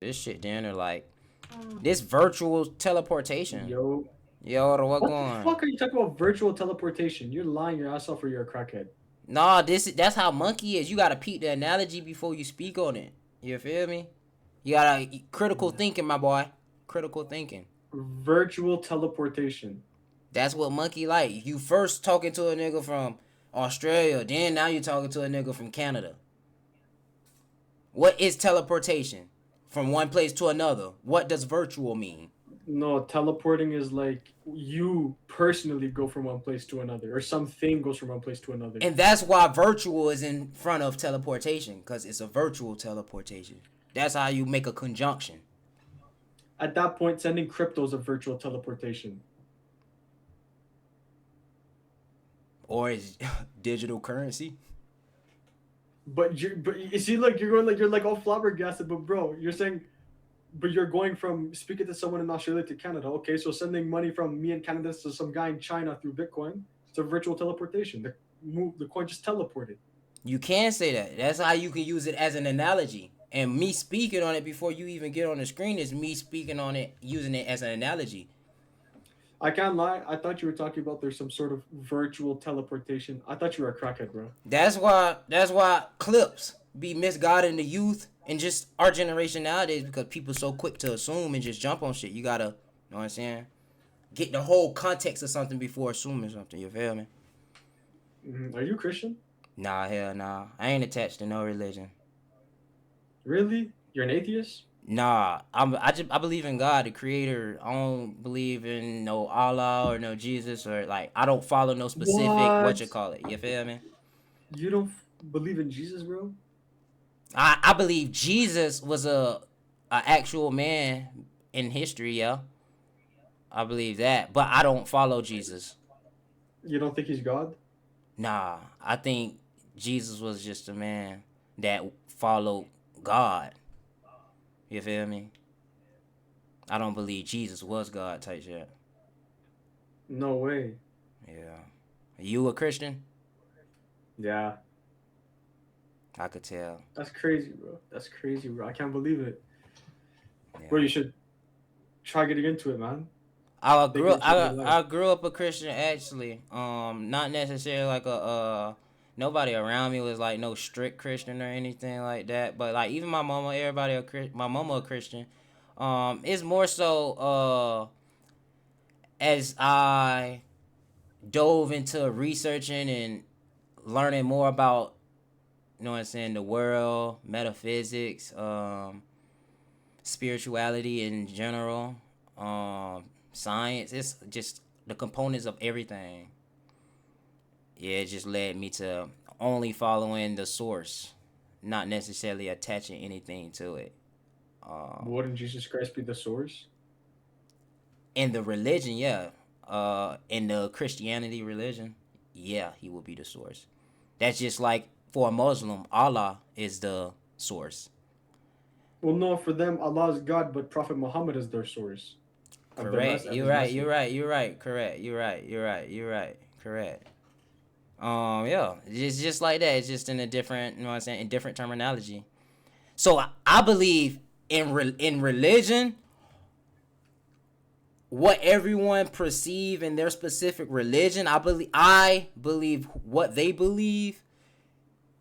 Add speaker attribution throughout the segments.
Speaker 1: This shit, then are like this virtual teleportation.
Speaker 2: Yo,
Speaker 1: Yo, what
Speaker 2: what the
Speaker 1: going?
Speaker 2: fuck are you talking about virtual teleportation? You're lying your ass off or you're a crackhead.
Speaker 1: Nah, that's how monkey is. You gotta peep the analogy before you speak on it. You feel me? You gotta critical thinking, my boy. Critical thinking.
Speaker 2: Virtual teleportation.
Speaker 1: That's what monkey like. You first talking to a nigga from Australia, then now you talking to a nigga from Canada. What is teleportation? From one place to another. What does virtual mean?
Speaker 2: No, teleporting is like you personally go from one place to another, or something goes from one place to another.
Speaker 1: And that's why virtual is in front of teleportation, because it's a virtual teleportation. That's how you make a conjunction.
Speaker 2: At that point, sending crypto is a virtual teleportation.
Speaker 1: Or is digital currency.
Speaker 2: But you see, like you're like all flabbergasted. But bro, you're saying, but you're going from speaking to someone in Australia to Canada. Okay, so sending money from me in Canada to some guy in China through Bitcoin, it's a virtual teleportation. The coin just teleported.
Speaker 1: You can say that. That's how you can use it as an analogy. And me speaking on it before you even get on the screen is me speaking on it, using it as an analogy.
Speaker 2: I can't lie. I thought you were talking about there's some sort of virtual teleportation. I thought you were a crackhead, bro.
Speaker 1: That's why clips be misguiding the youth and just our generation nowadays because people so quick to assume and just jump on shit. You gotta, you know what I'm saying? Get the whole context of something before assuming something. You feel me?
Speaker 2: Are you Christian?
Speaker 1: Nah, hell nah. I ain't attached to no religion.
Speaker 2: Really? You're an atheist?
Speaker 1: Nah, I believe in God, the Creator. I don't believe in no Allah or no Jesus or like I don't follow no specific what
Speaker 2: What?
Speaker 1: you call it. You feel me?
Speaker 2: You don't believe in Jesus, bro?
Speaker 1: I believe Jesus was a actual man in history. Yeah, I believe that, but I don't follow Jesus.
Speaker 2: You don't think he's God?
Speaker 1: Nah, I think Jesus was just a man that followed God. You feel me? I don't believe Jesus was God type shit.
Speaker 2: No way.
Speaker 1: Yeah. You a Christian?
Speaker 2: Yeah,
Speaker 1: I could tell.
Speaker 2: that's crazy, bro. That's crazy, bro. I can't believe it. Bro,
Speaker 1: Yeah.
Speaker 2: you should try getting into it, man.
Speaker 1: I
Speaker 2: Think
Speaker 1: grew
Speaker 2: it'll change
Speaker 1: I
Speaker 2: your life.
Speaker 1: I grew up a Christian actually. Not necessarily like a nobody around me was like no strict Christian or anything like that. But like even my mama, everybody my mama a Christian. It's more so as I dove into researching and learning more about, you know what I'm saying, the world, metaphysics, spirituality in general, science. It's just the components of everything. Yeah, it just led me to only following the source, not necessarily attaching anything to it.
Speaker 2: But wouldn't Jesus Christ be the source?
Speaker 1: In the religion, yeah. In the Christianity religion, yeah, he will be the source. That's just like for a Muslim, Allah is the source.
Speaker 2: Well, no, for them, Allah is God, but Prophet Muhammad is their source of their
Speaker 1: Correct.
Speaker 2: of
Speaker 1: You're
Speaker 2: his
Speaker 1: right. You're
Speaker 2: message.
Speaker 1: right. You're right. Correct. You're right. You're right. You're right. Correct. Yeah. It's just like that. It's just in a different, you know what I'm saying, in different terminology. So I believe in religion, what everyone perceive in their specific religion. I believe what they believe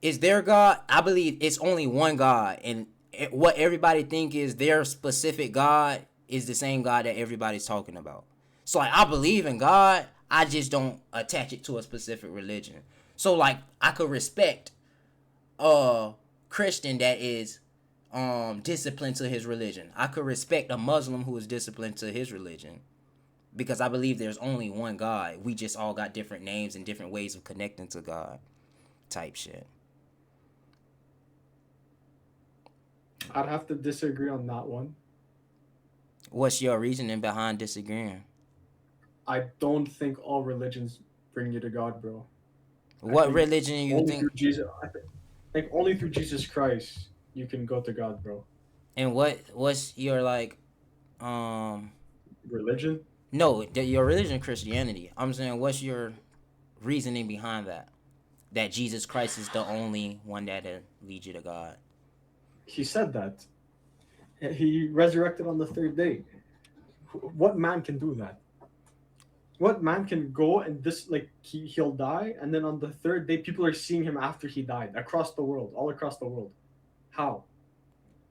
Speaker 1: is their God. I believe it's only one God, and what everybody think is their specific God is the same God that everybody's talking about. So like I believe in God, I just don't attach it to a specific religion. So like I could respect a Christian that is disciplined to his religion. I could respect a Muslim who is disciplined to his religion because I believe there's only one God. We just all got different names and different ways of connecting to God type shit.
Speaker 2: I'd have to disagree on that one.
Speaker 1: What's your reasoning behind disagreeing?
Speaker 2: I don't think all religions bring you to God, bro. I
Speaker 1: What
Speaker 2: think
Speaker 1: religion you
Speaker 2: only
Speaker 1: think
Speaker 2: through Jesus. I think only through Jesus Christ you can go to God, bro.
Speaker 1: and what's your like um
Speaker 2: Religion.
Speaker 1: no, your religion Christianity. I'm saying what's your reasoning behind that? That Jesus Christ is the only one that leads you to God.
Speaker 2: He said that. He resurrected on the third day. What man can do that? What man can go and this like he'll die and then on the third day people are seeing him after he died across the world, all across the world? How?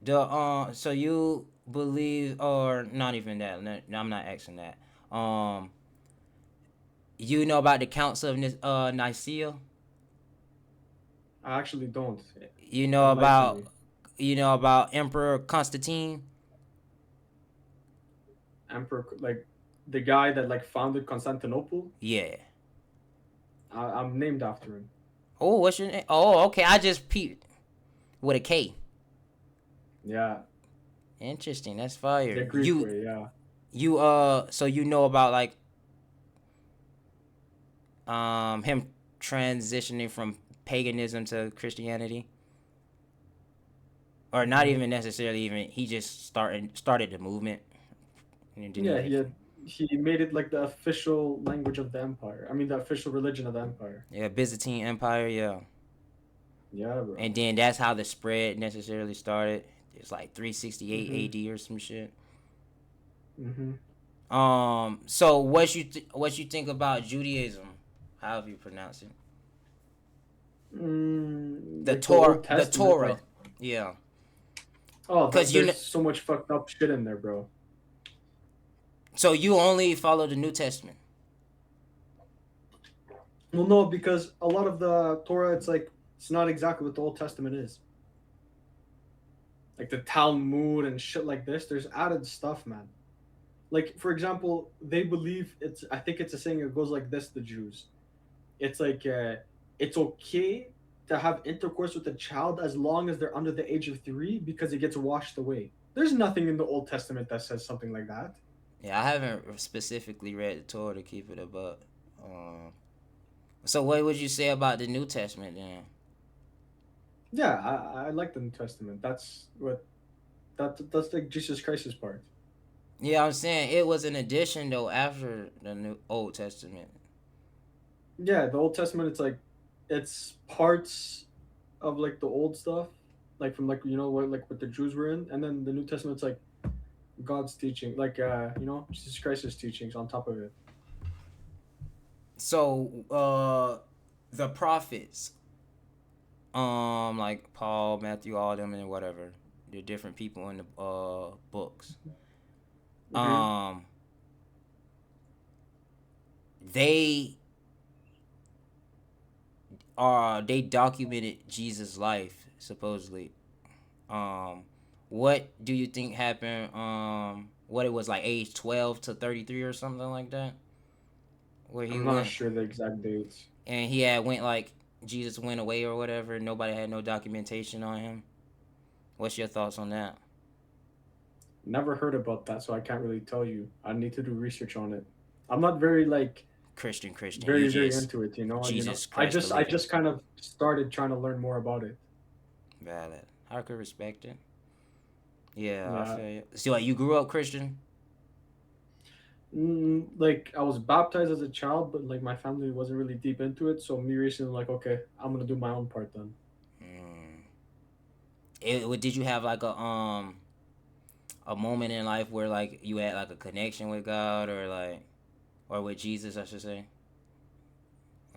Speaker 1: The so you believe or not even that? No, I'm not asking that. Um, you know about the Council of Nicaea?
Speaker 2: I actually don't.
Speaker 1: You know
Speaker 2: Enlighten
Speaker 1: about
Speaker 2: me.
Speaker 1: Emperor Constantine?
Speaker 2: Emperor, like the guy that like founded Constantinople.
Speaker 1: Yeah.
Speaker 2: I'm named after him.
Speaker 1: Oh, what's your name? Oh, okay. I just peeped with a K.
Speaker 2: Yeah,
Speaker 1: Interesting. That's
Speaker 2: the
Speaker 1: fire.
Speaker 2: Greek way. Yeah.
Speaker 1: So you know about like him transitioning from paganism to Christianity, or not
Speaker 2: Hmm.
Speaker 1: even necessarily even he just started the movement and didn't
Speaker 2: Yeah,
Speaker 1: even.
Speaker 2: he made it like the official language of the empire. I mean, the official religion of the empire.
Speaker 1: Yeah, Byzantine Empire, yeah.
Speaker 2: Yeah,
Speaker 1: And
Speaker 2: bro.
Speaker 1: then that's how the spread necessarily started. It's like 368
Speaker 2: Mhm.
Speaker 1: AD or some shit.
Speaker 2: Mhm.
Speaker 1: So what you think about Judaism? However you pronounce it.
Speaker 2: Like the Old
Speaker 1: The
Speaker 2: Testament,
Speaker 1: Torah.
Speaker 2: like
Speaker 1: Yeah.
Speaker 2: oh,
Speaker 1: Cause you
Speaker 2: there's
Speaker 1: know,
Speaker 2: so much fucked up shit in there, bro.
Speaker 1: so you only follow the New Testament.
Speaker 2: Well, no, because a lot of the Torah, it's like it's not exactly what the Old Testament is. Like the Talmud and shit like this. There's added stuff, man. Like for example, they believe it's. I think it's a saying. It goes like this: the Jews. It's like it's okay to have intercourse with a child as long as they're under the age of 3 because it gets washed away. There's nothing in the Old Testament that says something like that.
Speaker 1: Yeah, I haven't specifically read the Torah to keep it above. Um, so what would you say about the New Testament then?
Speaker 2: Yeah, I like the New Testament. That's what that's like Jesus Christ's part.
Speaker 1: Yeah, I'm saying it was an addition though after the New Old Testament.
Speaker 2: Yeah, the Old Testament, it's like it's parts of like the old stuff, like from like what the Jews were in, and then the New Testament's like God's teaching, like Jesus Christ's teachings on top of it.
Speaker 1: So the prophets, like Paul, Matthew, all them and whatever, the different people in the books.
Speaker 2: Hmm.
Speaker 1: Um, they they documented Jesus' life supposedly. Um, what do you think happened? What it was like age 12 to 33 or something like that, where he
Speaker 2: I'm not
Speaker 1: went
Speaker 2: sure the exact dates.
Speaker 1: and he had went like Jesus went away or whatever. Nobody had no documentation on him. What's your thoughts on that?
Speaker 2: Never heard about that, so I can't really tell you. I need to do research on it. I'm not very like
Speaker 1: Christian, you
Speaker 2: very
Speaker 1: just
Speaker 2: into it.
Speaker 1: Jesus
Speaker 2: I
Speaker 1: Christ
Speaker 2: just I
Speaker 1: believing.
Speaker 2: just kind of started trying to learn more about it.
Speaker 1: Valid. I could respect it. Yeah, I
Speaker 2: Yeah.
Speaker 1: feel you. So like you grew up Christian.
Speaker 2: Like I was baptized as a child, but like my family wasn't really deep into it. So me recently, like, okay, I'm gonna do my own part then.
Speaker 1: Mm. Did you have like a moment in life where like you had like a connection with God or like or with Jesus, I should say.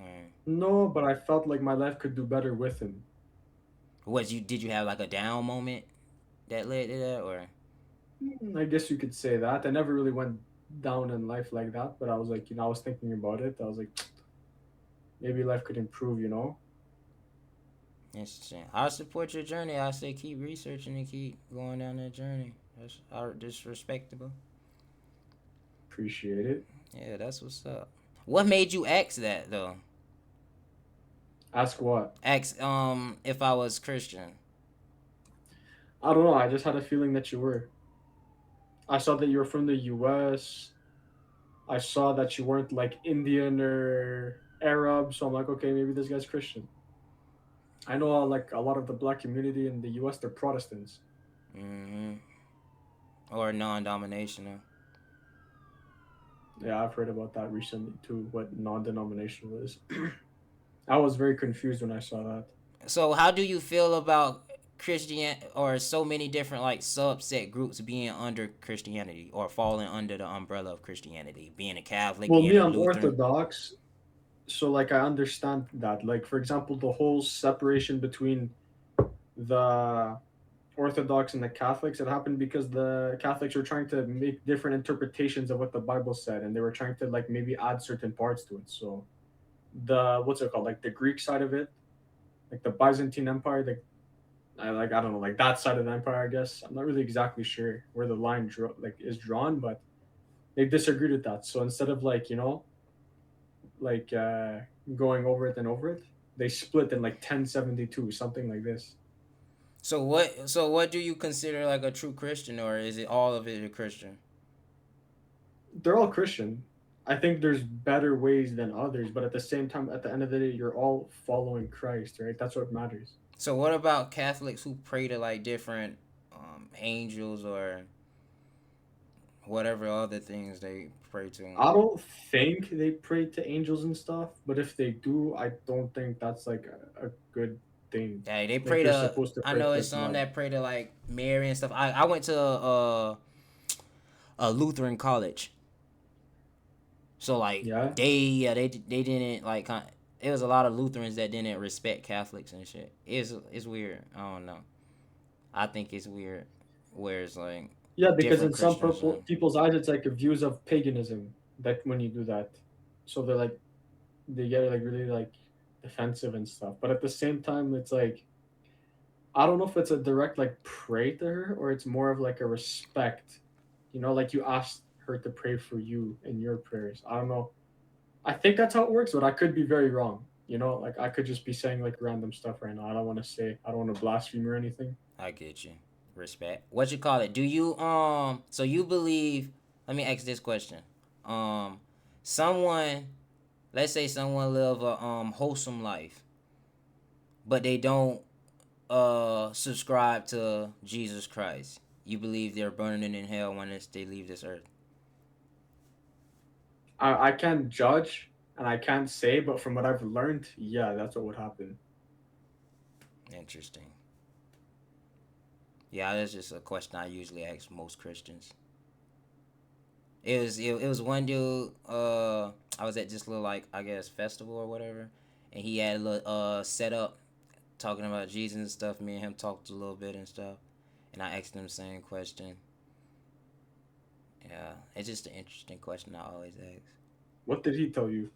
Speaker 1: Mm.
Speaker 2: No, but I felt like my life could do better with him.
Speaker 1: Was you did you have like a down moment that led to that or?
Speaker 2: I guess you could say that. I never really went down in life like that, but I was like, I was thinking about it. I was like, maybe life could improve.
Speaker 1: Interesting. I support your journey. I say keep researching and keep going down that journey. That's respectable.
Speaker 2: Appreciate it.
Speaker 1: Yeah, that's what's up. What made you ask that though?
Speaker 2: Ask what?
Speaker 1: Ask if I was Christian.
Speaker 2: I don't know. I just had a feeling that you were. I saw that you were from the US. I saw that you weren't like Indian or Arab. So I'm like, okay, maybe this guy's Christian. I know like a lot of the black community in the US, they're Protestants.
Speaker 1: Mm-hmm. Or non-dominational.
Speaker 2: Yeah, I've heard about that recently too, what non denominational is. I was very confused when I saw that.
Speaker 1: So how do you feel about Christian or so many different like subset groups being under Christianity or falling under the umbrella of Christianity, being a Catholic,
Speaker 2: Well,
Speaker 1: being
Speaker 2: me,
Speaker 1: a
Speaker 2: I'm
Speaker 1: Lutheran.
Speaker 2: Orthodox, so like I understand that. Like for example, the whole separation between the Orthodox and the Catholics, it happened because the Catholics were trying to make different interpretations of what the Bible said, and they were trying to like maybe add certain parts to it. So the what's it called, like the Greek side of it, like the Byzantine Empire, I don't know, like that side of the empire, I guess. I'm not really exactly sure where the line is drawn, but they disagreed with that. So instead of like like going over it and over it, they split in like 1072, something like this.
Speaker 1: So what do you consider like a true Christian, or is it all of it a Christian?
Speaker 2: They're all Christian. I think there's better ways than others, but at the same time, at the end of the day, you're all following Christ, right? That's what matters.
Speaker 1: So what about Catholics who pray to like different angels or whatever other things they pray to?
Speaker 2: I don't think they pray to angels and stuff, but if they do, I don't think that's like a good thing.
Speaker 1: Hey, they
Speaker 2: Like
Speaker 1: pray
Speaker 2: they're
Speaker 1: to.
Speaker 2: supposed to
Speaker 1: I
Speaker 2: pray
Speaker 1: know
Speaker 2: to
Speaker 1: it's some
Speaker 2: blood.
Speaker 1: that pray to like Mary and stuff. I went to a Lutheran college, so like
Speaker 2: Yeah.
Speaker 1: they didn't like. It was a lot of Lutherans that didn't respect Catholics and shit. It's weird. I don't know. I think it's weird. Where it's like
Speaker 2: Yeah, because
Speaker 1: different
Speaker 2: in some
Speaker 1: Christians.
Speaker 2: people's eyes, it's like views of paganism that when you do that, so they're like they get like really like defensive and stuff. But at the same time, it's like I don't know if it's a direct like pray to her or it's more of like a respect. Like you asked her to pray for you in your prayers. I don't know. I think that's how it works, but I could be very wrong. Like I could just be saying like random stuff right now. I don't want to blaspheme or anything.
Speaker 1: I get you. Respect. What you call it? Do you so you believe, let me ask this question. Um someone, let's say someone live a wholesome life, but they don't subscribe to Jesus Christ. You believe they're burning in hell when they leave this earth.
Speaker 2: I can't judge and I can't say, but from what I've learned, yeah, that's what would happen.
Speaker 1: Interesting. Yeah, that's just a question I usually ask most Christians. It was one dude. I was at this little like I guess festival or whatever, and he had a little set up talking about Jesus and stuff. Me and him talked a little bit and stuff, and I asked him the same question. Yeah, it's just an interesting question I always ask.
Speaker 2: What did he tell you?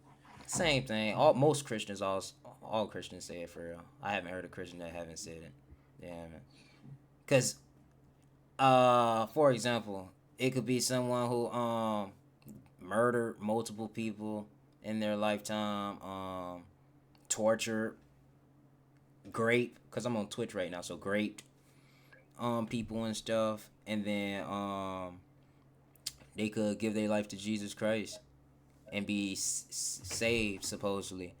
Speaker 1: Same thing. Most Christians all Christians say it for real. I haven't heard a Christian that haven't said it. They haven't. Cause for example, it could be someone who murdered multiple people in their lifetime, tortured, grape. Cause I'm on Twitch right now, so grape people and stuff, and then they could give their life to Jesus Christ and be saved supposedly.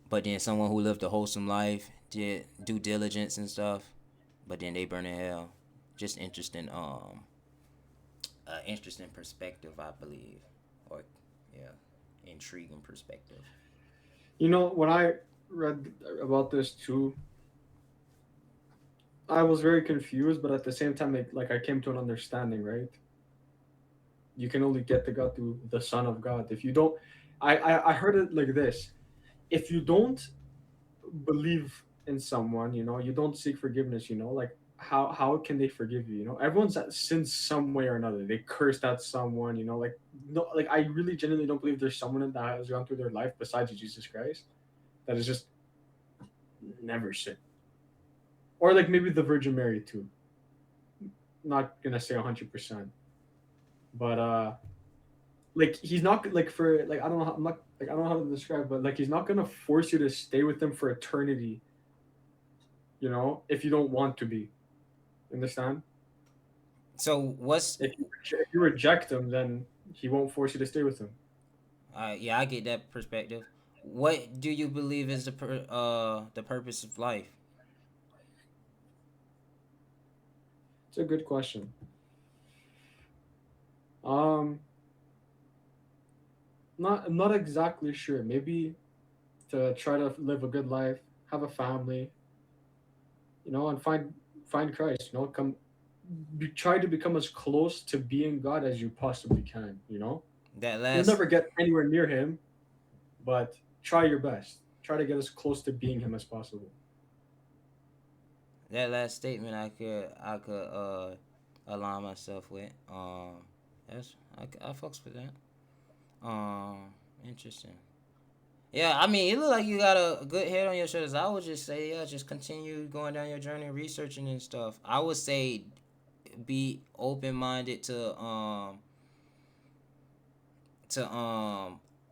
Speaker 1: But then someone who lived a wholesome life, did due diligence and stuff, but then they burn in hell. Just interesting perspective, I believe, or yeah, intriguing perspective.
Speaker 2: When I read about this too, I was very confused, but at the same time, like I came to an understanding, right? You can only get to God through the Son of God. If you don't, I heard it like this: if you don't believe in someone, you don't seek forgiveness, like how can they forgive you? Everyone's sinned some way or another. They cursed at someone, like no, like I really genuinely don't believe there's someone that has gone through their life besides Jesus Christ that has just never sinned, or like maybe the Virgin Mary too. Not gonna say 100%, but like he's not like for like I don't know how, I'm not like I don't know how to describe, but like he's not gonna force you to stay with him for eternity. If you don't want to be, understand?
Speaker 1: So what's
Speaker 2: If you reject him, then he won't force you to stay with him.
Speaker 1: yeah, I get that perspective. What do you believe is the purpose of life?
Speaker 2: It's a good question. Um, I'm not exactly sure. Maybe to try to live a good life, have a family, and find find Christ. You know, try to become as close to being God as you possibly can. You know,
Speaker 1: That
Speaker 2: you'll
Speaker 1: last
Speaker 2: never get anywhere near Him, but try your best. Try to get as close to being Him as possible.
Speaker 1: that last statement I could align myself with. That's I fucks with that. Interesting. Yeah, I mean, it look like you got a good head on your shoulders. I would just say, yeah, just continue going down your journey, researching and stuff. I would say, be open minded to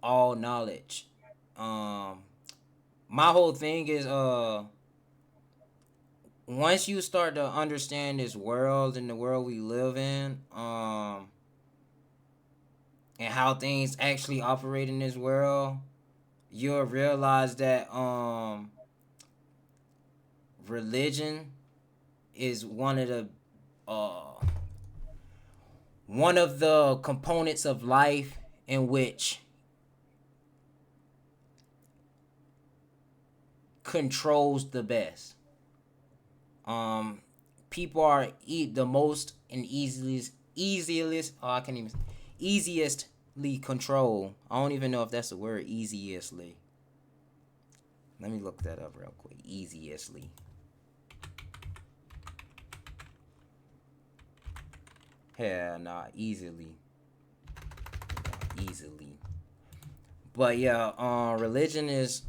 Speaker 1: all knowledge. Um, my whole thing is once you start to understand this world and the world we live in, and how things actually operate in this world, you'll realize that religion is uh one of the components of life in which controls the best. Um, People are the most and easiest. Oh, I can't even easiestly control. I don't even know if that's a word. Easiestly. Let me look that up real quick. Easiestly. Hell nah, easily. Easily. But yeah, religion is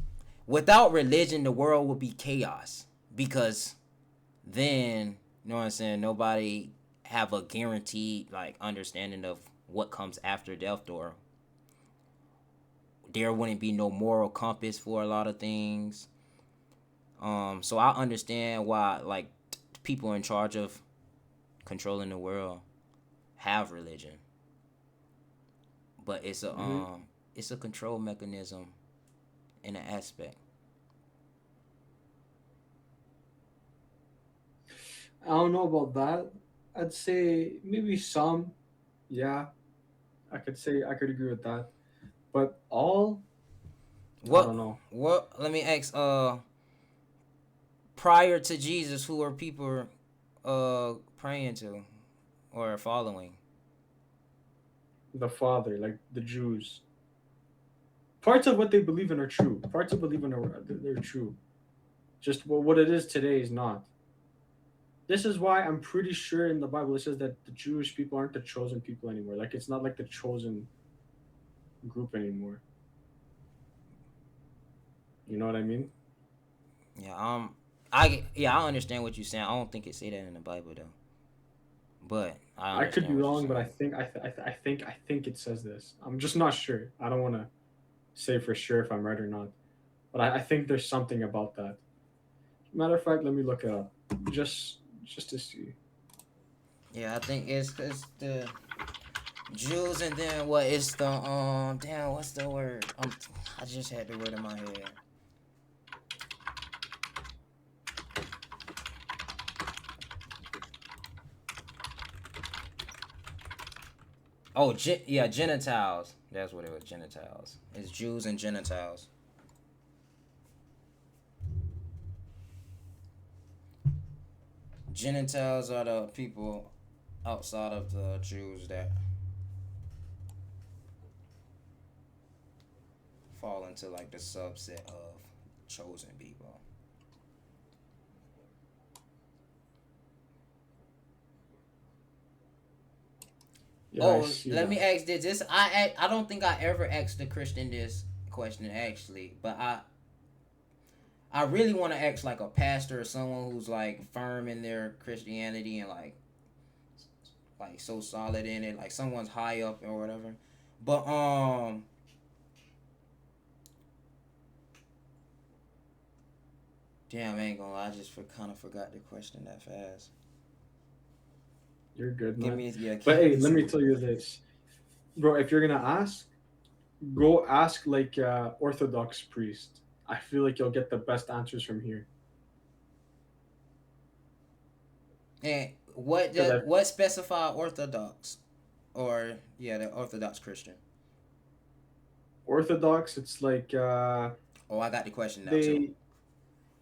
Speaker 1: without religion the world would be chaos. Because then, you know what I'm saying, nobody have a guaranteed like understanding of what comes after death, or there wouldn't be no moral compass for a lot of things. So I understand why like people in charge of controlling the world have religion, but
Speaker 2: Hmm.
Speaker 1: it's a control mechanism in an aspect.
Speaker 2: I don't know about that. I'd say maybe some. Yeah, I could say I could agree with that. But all, I
Speaker 1: What
Speaker 2: don't know.
Speaker 1: let me ask, prior to Jesus, who are people praying to or following?
Speaker 2: The Father, like the Jews. Parts of what they believe in are true. Parts of believe in are they're true. Just what it is today is not. This is why I'm pretty sure in the Bible it says that the Jewish people aren't the chosen people anymore. Like it's not like the chosen group anymore. You know what I mean?
Speaker 1: Yeah, I understand what you're saying. I don't think it say that in the Bible though, but I
Speaker 2: I could be
Speaker 1: understand what you're
Speaker 2: wrong, but I
Speaker 1: saying.
Speaker 2: think I think it says this. I'm just not sure. I don't want to say for sure if I'm right or not, but I think there's something about that. Matter of fact, let me look it up just to see.
Speaker 1: Yeah, I think it's cause the Jews, and then what is the damn, what's the word? I just had the word in my head. Oh, yeah, Gentiles. That's what it was. Gentiles. It's Jews and Gentiles. Gentiles are the people outside of the Jews that fall into like the subset of chosen people.
Speaker 2: Yeah, I
Speaker 1: Oh,
Speaker 2: see
Speaker 1: let me
Speaker 2: that.
Speaker 1: ask this. I don't think I ever asked the Christian this question actually, but I really want to ask like a pastor or someone who's like firm in their Christianity and like so solid in it, like someone's high up or whatever. But damn, I ain't gonna lie, I just kind of forgot the question that fast.
Speaker 2: You're good,
Speaker 1: Give
Speaker 2: man.
Speaker 1: me yeah,
Speaker 2: But
Speaker 1: give
Speaker 2: hey,
Speaker 1: me
Speaker 2: let me
Speaker 1: some.
Speaker 2: tell you this, bro. If you're gonna ask, go ask like Orthodox priest. I feel like you'll get the best answers from here.
Speaker 1: And
Speaker 2: Because I
Speaker 1: what specify Orthodox, or yeah, the Orthodox Christian?
Speaker 2: Orthodox, it's like
Speaker 1: Oh, I got the question now too.
Speaker 2: they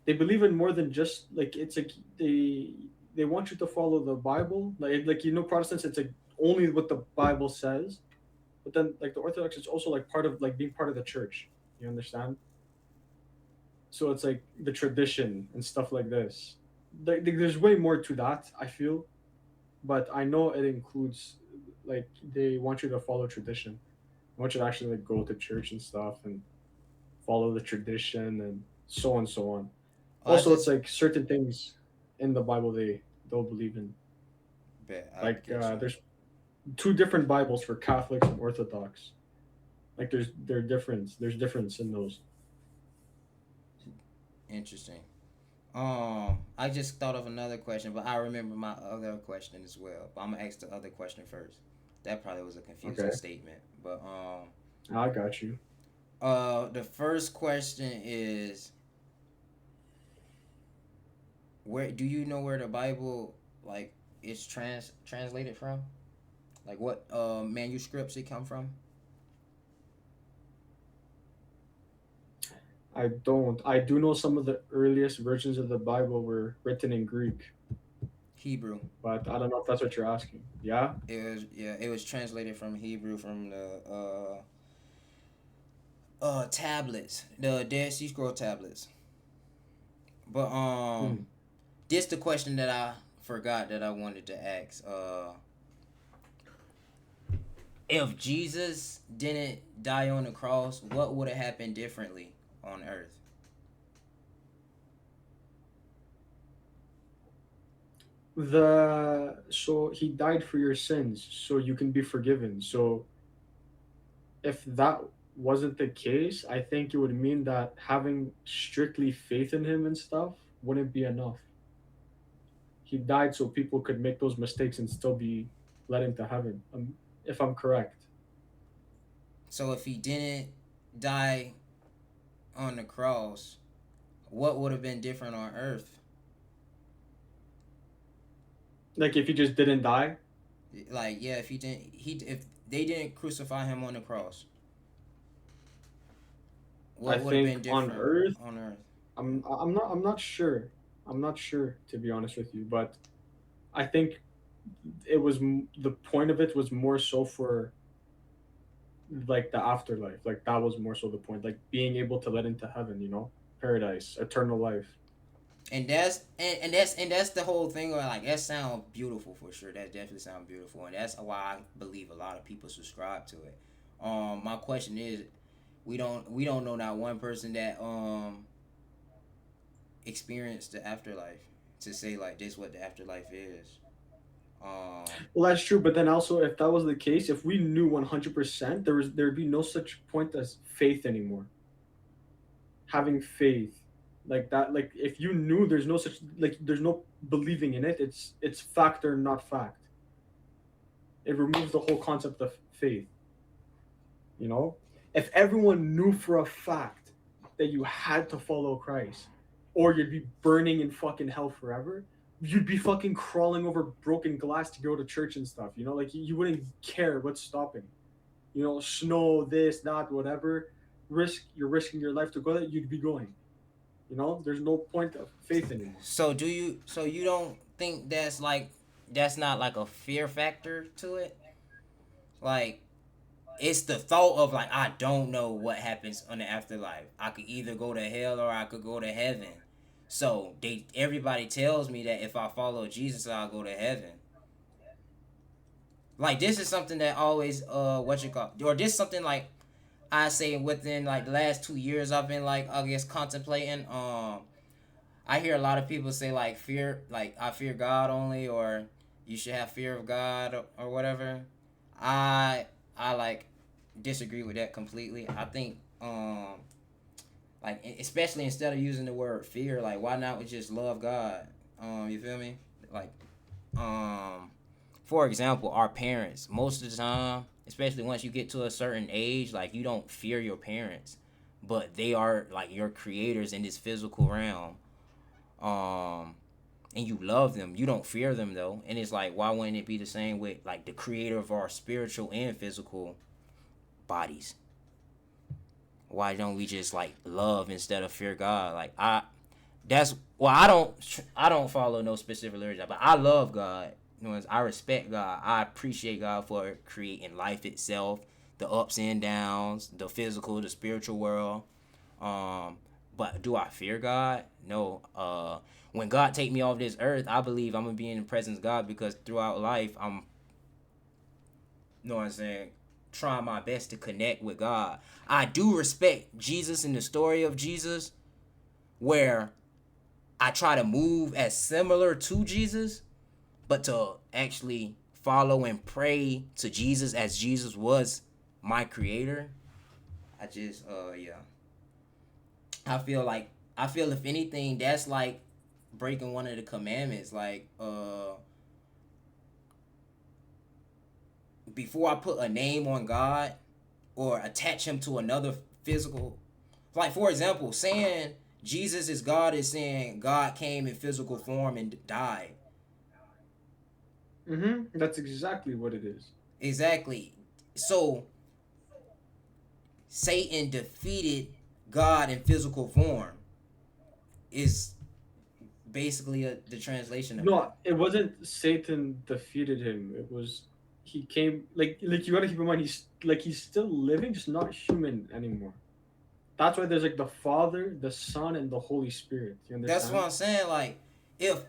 Speaker 2: they believe in more than just like it's like they. they want you to follow the Bible. Like Protestants, it's like only what the Bible says. But then like the Orthodox, it's also like part of like being part of the church. You understand? So it's like the tradition and stuff like this. There's way more to that, I feel, but I know it includes like they want you to follow tradition. I want you to actually like go to church and stuff and follow the tradition and so on so on.
Speaker 1: I
Speaker 2: Also, it's
Speaker 1: just
Speaker 2: like certain things in the Bible they don't believe in.
Speaker 1: bet I
Speaker 2: Like
Speaker 1: get you.
Speaker 2: there's two different Bibles for Catholics and Orthodox. Like there's difference in those.
Speaker 1: Interesting. I just thought of another question, but I remember my other question as well. But I'm gonna ask the other question first. That probably was a confusing
Speaker 2: Okay,
Speaker 1: statement, but
Speaker 2: I got you.
Speaker 1: the first question is, where do you know where the Bible like is translated from? Like what manuscripts it come from?
Speaker 2: I don't. I do know some of the earliest versions of the Bible were written in Greek,
Speaker 1: Hebrew.
Speaker 2: but I don't know if that's what you're asking. Yeah,
Speaker 1: It was translated from Hebrew from the tablets, the Dead Sea Scroll tablets. But
Speaker 2: hmm.
Speaker 1: this the question that I forgot that I wanted to ask. If Jesus didn't die on the cross, what would have happened differently on earth?
Speaker 2: The so he died for your sins, so you can be forgiven. So if that wasn't the case, I think it would mean that having strictly faith in him and stuff wouldn't be enough. He died so people could make those mistakes and still be led into heaven. If I'm correct.
Speaker 1: So if he didn't die on the cross, what would have been different on earth?
Speaker 2: Like if he just didn't die,
Speaker 1: Like yeah, if they didn't crucify him on the cross,
Speaker 2: I
Speaker 1: what would have
Speaker 2: think
Speaker 1: been
Speaker 2: on
Speaker 1: different
Speaker 2: Earth,
Speaker 1: on earth?
Speaker 2: I'm not sure. I'm not sure to be honest with you, but I think the point of it was more so for like the afterlife. Like that was more so the point, like being able to let into heaven, paradise, eternal life.
Speaker 1: And that's the whole thing. Where like that sounds beautiful for sure. That definitely sounds beautiful, and that's why I believe a lot of people subscribe to it. My question is, we don't know not one person that experienced the afterlife to say like this what the afterlife is. Um,
Speaker 2: Well, that's true, but then also if that was the case, if we knew 100%, there'd be no such point as faith anymore. Having faith like that, like if you knew there's no such like there's no believing in it, it's fact or not fact. It removes the whole concept of faith. You know, if everyone knew for a fact that you had to follow Christ, or you'd be burning in fucking hell forever, you'd be fucking crawling over broken glass to go to church and stuff. Like you wouldn't care what's stopping. Snow, this, that, whatever. You're risking your life to go there. You'd be going. There's no point of faith anymore.
Speaker 1: so you don't think that's not like a fear factor to it? Like it's the thought of like I don't know what happens on the afterlife. I could either go to hell or I could go to heaven. So everybody tells me that if I follow Jesus, I'll go to heaven. Like this is something that always what you call or this something like I say within like the last 2 years I've been like I guess contemplating. I hear a lot of people say like fear like I fear God only or you should have fear of God or whatever. I like disagree with that completely. I think like especially instead of using the word fear, like why not we just love God? You feel me? Like um for example, our parents, most of the time, especially once you get to a certain age, like you don't fear your parents, but they are like your creators in this physical realm. Um and you love them. You don't fear them though. And it's like why wouldn't it be the same with like the creator of our spiritual and physical bodies? Why don't we just like love instead of fear God? Like That's well, I don't follow no specific religion, but I love God. You know, I respect God. I appreciate God for creating life itself, the ups and downs, the physical, the spiritual world. Um, but do I fear God? No. When God take me off this earth, I believe I'm gonna be in the presence of God because throughout life I'm, you know what I'm saying, trying my best to connect with God. I do respect Jesus and the story of Jesus, where I try to move as similar to Jesus, but to actually follow and pray to Jesus as Jesus was my creator. I just yeah. I feel if anything that's like breaking one of the commandments. Like before I put a name on God or attach him to another physical, like for example, saying Jesus is God is saying God came in physical form and died.
Speaker 2: That's exactly what it is.
Speaker 1: Exactly. So Satan defeated God in physical form is basically the translation of
Speaker 2: No,
Speaker 1: that.
Speaker 2: it wasn't Satan defeated him. It was he came like you gotta keep in mind he's still living, just not human anymore. That's why there's like the Father, the Son, and the Holy Spirit. You
Speaker 1: That's what
Speaker 2: understand?
Speaker 1: I'm saying. Like if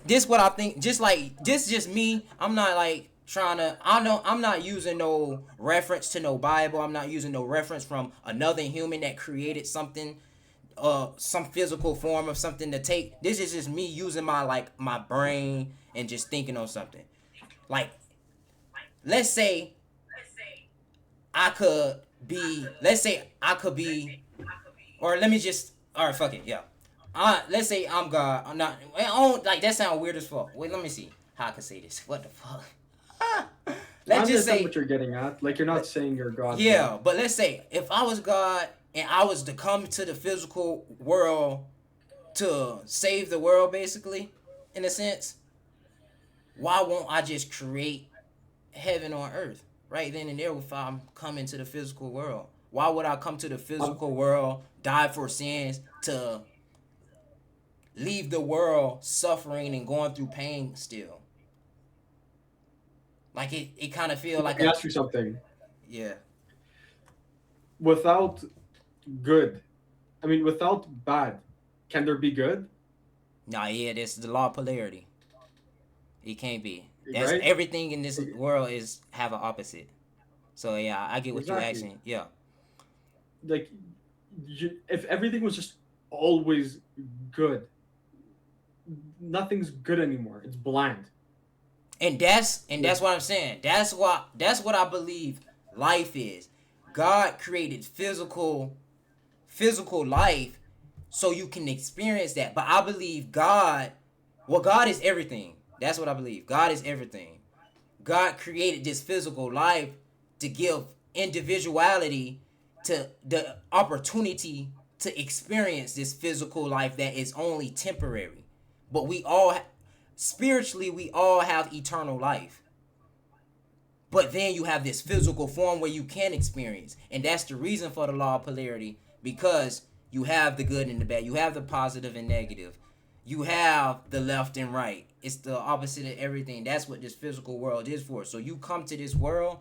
Speaker 1: this what I think. Just like this, just me. I'm not like trying to. I know I'm not using no reference to no Bible. I'm not using no reference from another human that created something, some physical form of something to take. This is just me using my like my brain and just thinking on something. Like let's say I could be. Let's say I could be. Or let me just. All right, fuck it. Yeah. Let's say I'm God. I'm not. I don't, like that sound weird as fuck. Wait, let me see how I can say this. What the fuck?
Speaker 2: I
Speaker 1: Let's just
Speaker 2: understand
Speaker 1: say.
Speaker 2: what you're getting at. Like you're not
Speaker 1: Let,
Speaker 2: saying you're God, but
Speaker 1: yeah, but let's say if I was God and I was to come to the physical world to save the world, basically, in a sense, why won't I just create heaven on earth right then and there if I'm coming to the physical world? Why would I come to the
Speaker 2: I'm
Speaker 1: physical world, die for sins, to leave the world suffering and going through pain still? Like it kind of feel
Speaker 2: let
Speaker 1: like
Speaker 2: me
Speaker 1: a
Speaker 2: ask you something.
Speaker 1: yeah.
Speaker 2: Without good, I mean without bad, can there be good?
Speaker 1: Nah, yeah, this is the law of polarity. It can't be. That's
Speaker 2: Right?
Speaker 1: everything in this
Speaker 2: Like,
Speaker 1: world is have an opposite. So yeah, I get what you
Speaker 2: exactly.
Speaker 1: asking. Yeah,
Speaker 2: Like if everything was just always good, nothing's good anymore. It's bland.
Speaker 1: and
Speaker 2: Like
Speaker 1: that's what I'm saying. That's what I believe life is. God created physical life so you can experience that. But I believe God is everything. That's what I believe. God is everything. God created this physical life to give individuality to the opportunity to experience this physical life that is only temporary. But spiritually, we all have eternal life. But then you have this physical form where you can experience. And that's the reason for the law of polarity, because you have the good and the bad. You have the positive and negative. You have the left and right. It's the opposite of everything. That's what this physical world is for. So you come to this world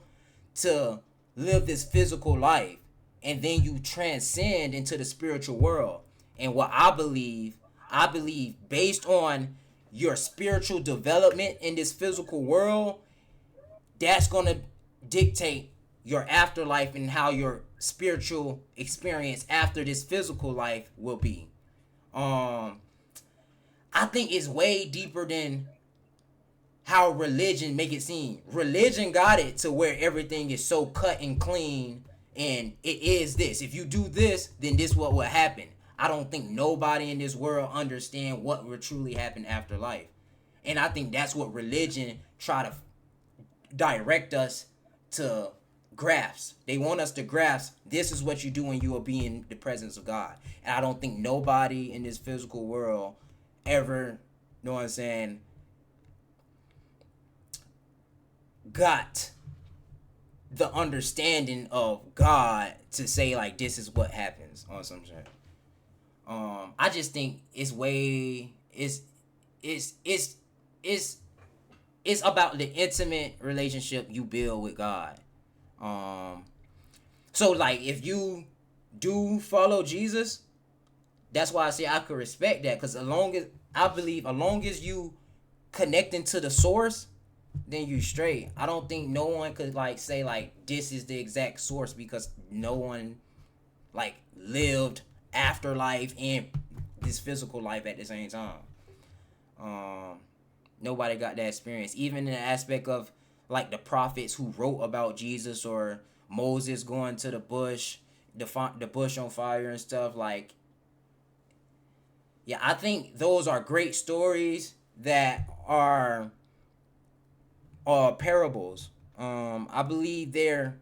Speaker 1: to live this physical life, and then you transcend into the spiritual world. And what I believe based on your spiritual development in this physical world, that's going to dictate your afterlife and how your spiritual experience after this physical life will be. Um, I think it's way deeper than how religion make it seem. Religion got it to where everything is so cut and clean, and it is this. If you do this, then this what will happen. I don't think nobody in this world understand what will truly happen after life. And I think that's what religion try to direct us to grasp. They want us to grasp this is what you do when you will be in the presence of God. And I don't think nobody in this physical world ever, you know what I'm saying, got the understanding of God to say like this is what happens on some shit. I just think it's way it's it's it's it's about the intimate relationship you build with God. Um, so like if you do follow Jesus, that's why I say I could respect that, because as long as you connecting to the source, then you straight. I don't think no one could like say like this is the exact source, because no one like lived afterlife and this physical life at the same time. Um, Nobody got that experience. Even in the aspect of like the prophets who wrote about Jesus, or Moses going to the bush, the bush on fire and stuff. Like, yeah, I think those are great stories that are parables. I believe they're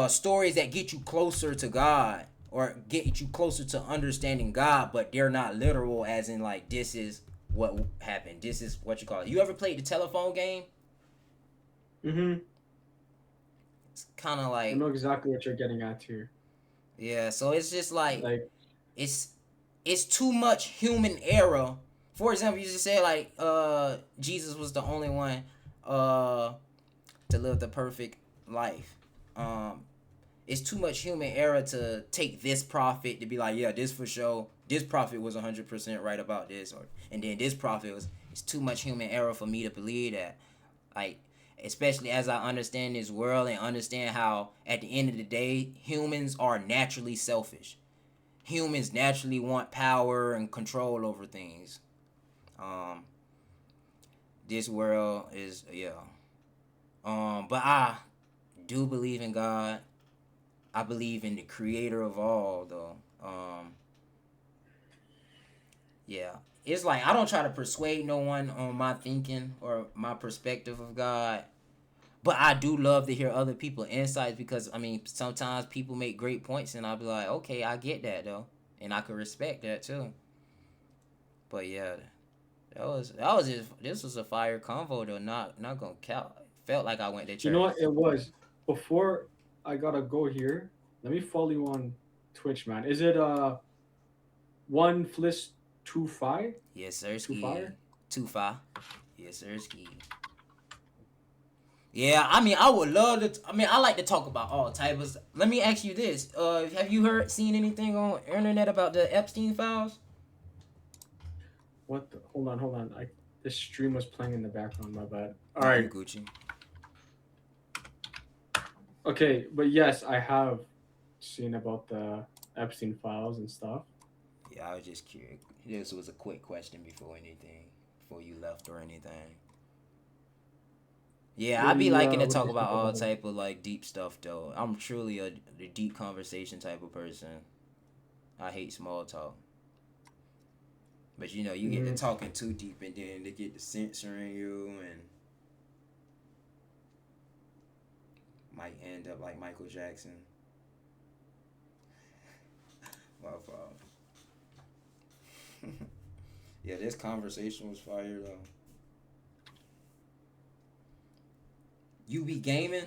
Speaker 1: stories that get you closer to God, or get you closer to understanding God, but they're not literal, as in like this is what happened. This is what you call it. You ever played the telephone game?
Speaker 2: Mm-hmm.
Speaker 1: It's kind of
Speaker 2: I
Speaker 1: like,
Speaker 2: know exactly what you're getting at here.
Speaker 1: yeah. So it's just like
Speaker 2: Like,
Speaker 1: it's it's too much human error. For example, you just said like Jesus was the only one uh to live the perfect life. Um, it's too much human error to take this prophet to be like, yeah, this for sure. This prophet was 100% right about this, or and then this prophet was. It's too much human error for me to believe that. Like, especially as I understand this world and understand how, at the end of the day, humans are naturally selfish. Humans naturally want power and control over things. Um, this world is, yeah. But I do believe in God. I believe in the creator of all, though. Yeah. It's like I don't try to persuade no one on my thinking or my perspective of God. But I do love to hear other people's insights, because I mean sometimes people make great points and I'll be like, okay, I get that though. And I can respect that too. But yeah, that was just this was a fire convo though, not gonna count. Felt like I went to
Speaker 2: you know
Speaker 1: church.
Speaker 2: what it was? Before I gotta go here, let me follow you on Twitch, man. Is it one fliss 2 5
Speaker 1: Yes, sir,
Speaker 2: 2 fire?
Speaker 1: ski. 2-5. Yes, sir, ski. Yeah, I mean, I would love to. I mean, I like to talk about all types. Let me ask you this: have you seen anything on internet about the Epstein files?
Speaker 2: What? Hold on. This stream was playing in the background. My bad. All
Speaker 1: Nah, you
Speaker 2: right.
Speaker 1: Gucci.
Speaker 2: Okay, but yes, I have seen about the Epstein files and stuff.
Speaker 1: Yeah, I was just curious. This was a quick question before anything, before you left or anything. Yeah, I be liking to
Speaker 2: What do
Speaker 1: talk
Speaker 2: you
Speaker 1: about
Speaker 2: think
Speaker 1: all
Speaker 2: about it?
Speaker 1: type of like deep stuff though. I'm truly a deep conversation type of person. I hate small talk. But you know, you get to
Speaker 2: Mm,
Speaker 1: talking too deep and then they get to censoring you and might end up like Michael Jackson. My fault. Yeah, this conversation was fire though. You be gaming?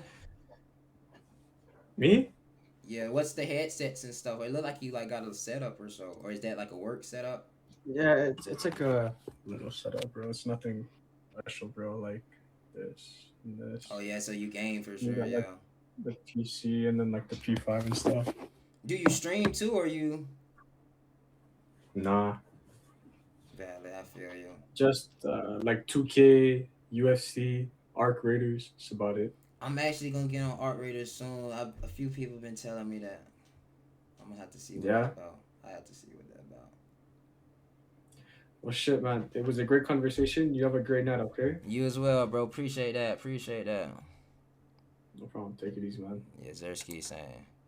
Speaker 2: me?
Speaker 1: Yeah, what's the headsets and stuff? It look like you like got a setup or so, or is that like a work setup?
Speaker 2: Yeah, it's like a little setup, bro. It's nothing special, bro. Like this and
Speaker 1: Oh
Speaker 2: this.
Speaker 1: yeah, so you game for
Speaker 2: You
Speaker 1: sure.
Speaker 2: got like
Speaker 1: Yeah.
Speaker 2: the PC and then like the P5 and stuff.
Speaker 1: Do you stream too, or you?
Speaker 2: Nah,
Speaker 1: Valid, I feel you.
Speaker 2: just like 2K, UFC, Arc Raiders. That's about it.
Speaker 1: I'm actually gonna get on Art Raiders soon. A few people been telling me that. I'm gonna have to see what that
Speaker 2: Yeah.
Speaker 1: about. I have to see what that about.
Speaker 2: Well, shit, man. It was a great conversation. You have a great night, okay?
Speaker 1: You as well, bro. Appreciate that. Appreciate that.
Speaker 2: No problem. Take it easy, man.
Speaker 1: Yeah, Zersky saying.